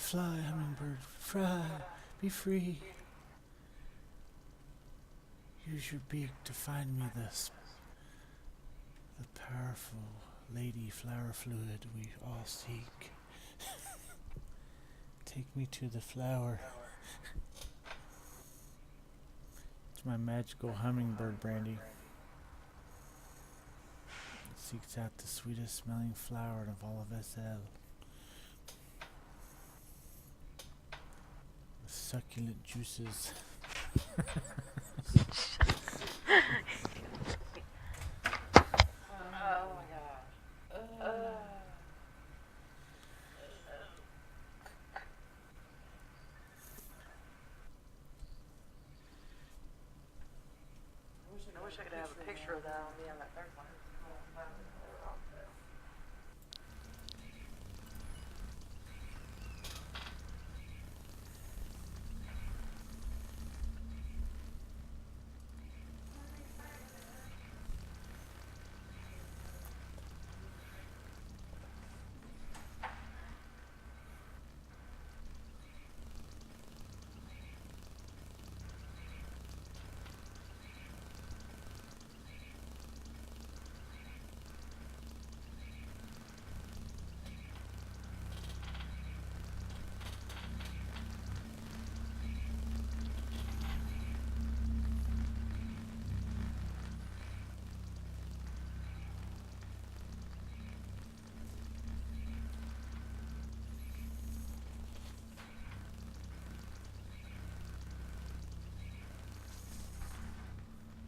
Fly, hummingbird, fly, be free. Use your beak to find me the powerful lady flower fluid we all seek. Take me to the flower. It's my magical hummingbird, Brandy. It seeks out the sweetest smelling flower of all of SL. With succulent juices. I wish I could have a picture of that on the on that third one.